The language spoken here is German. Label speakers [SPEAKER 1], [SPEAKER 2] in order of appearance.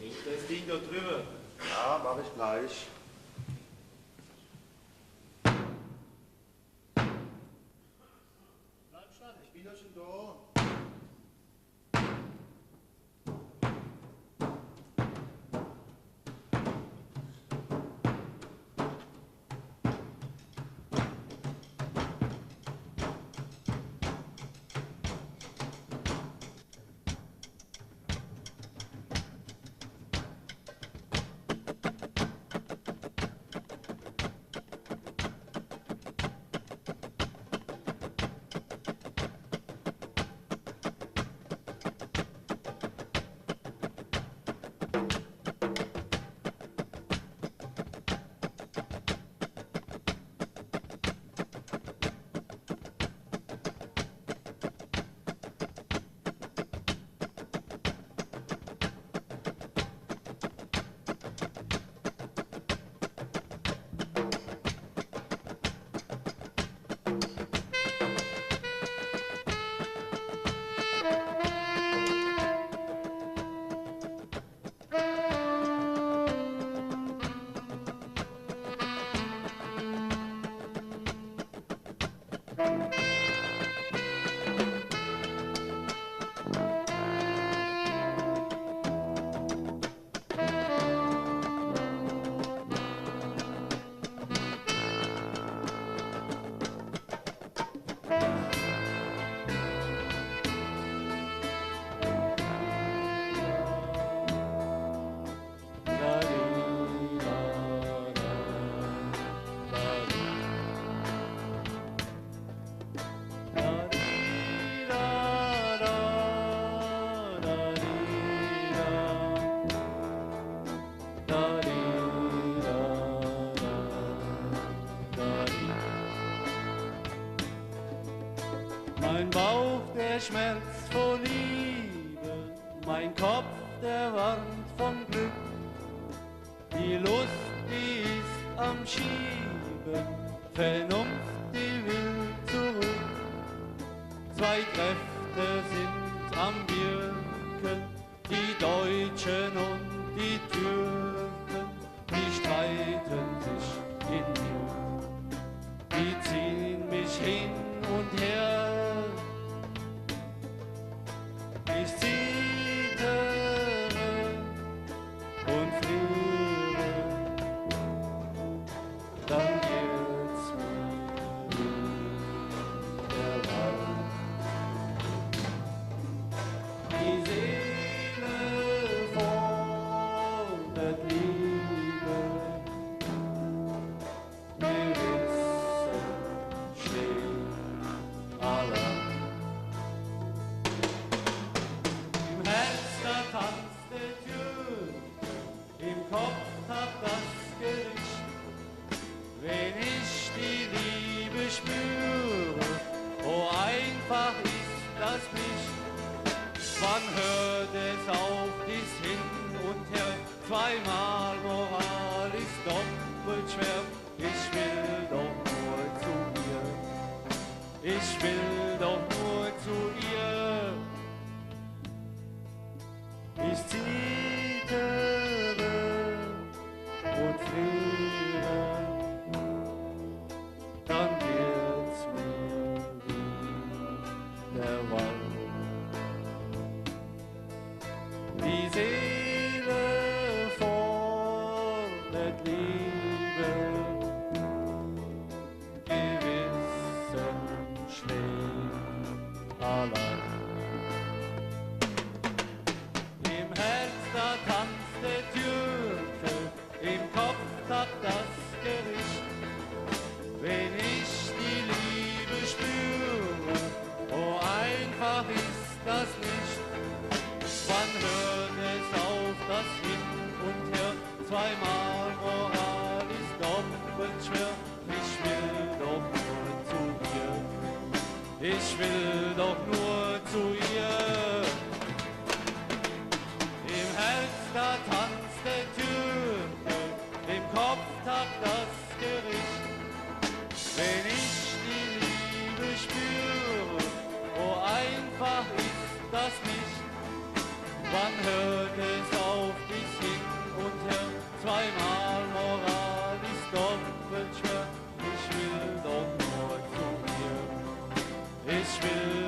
[SPEAKER 1] Das Ding da drüber.
[SPEAKER 2] Ja, mach ich gleich.
[SPEAKER 1] Landstadt, ich bin ja schon da.
[SPEAKER 3] Mein Bauch, der schmerzt vor Liebe, mein Kopf, der warnt vom Glück. Die Lust, die ist am Schieben, Vernunft, die will zurück. Zwei Kräfte sind am Wirken, die Deutschen und die Türken, die streiten sich in mir, die ziehen mich hin und her. Ich zittere und friere, dann geht's mir der Wald. Die Seele fordert Liebe, wir wissen, steht allein. Tanzt der Tür, im Kopf hat das Gericht. Wenn ich die Liebe spüre, oh einfach ist das nicht. Wann hört es auf, dies hin und her? Zweimal Moral ist doppelt schwer. Ich will doch nur zu ihr, ich will doch nur zu ihr. Ich zittere und friere, dann wird's mir wie der Wald. Die Seele fordert Liebe, Gewissen schlägt allein. Da tanzt der Türke, im Kopf hat das Gericht. Wenn ich die Liebe spüre, oh einfach ist das nicht. Wann hört es auf, das Hin und Her? Zweimal Moral ist doppelt schwer. Ich will doch nur zu ihr, ich will doch nur zu ihr. Da tanzt der Türke, im Kopf tagt das Gericht. Wenn ich die Liebe spüre, oh einfach ist das nicht. Wann hört es auf, bis ich will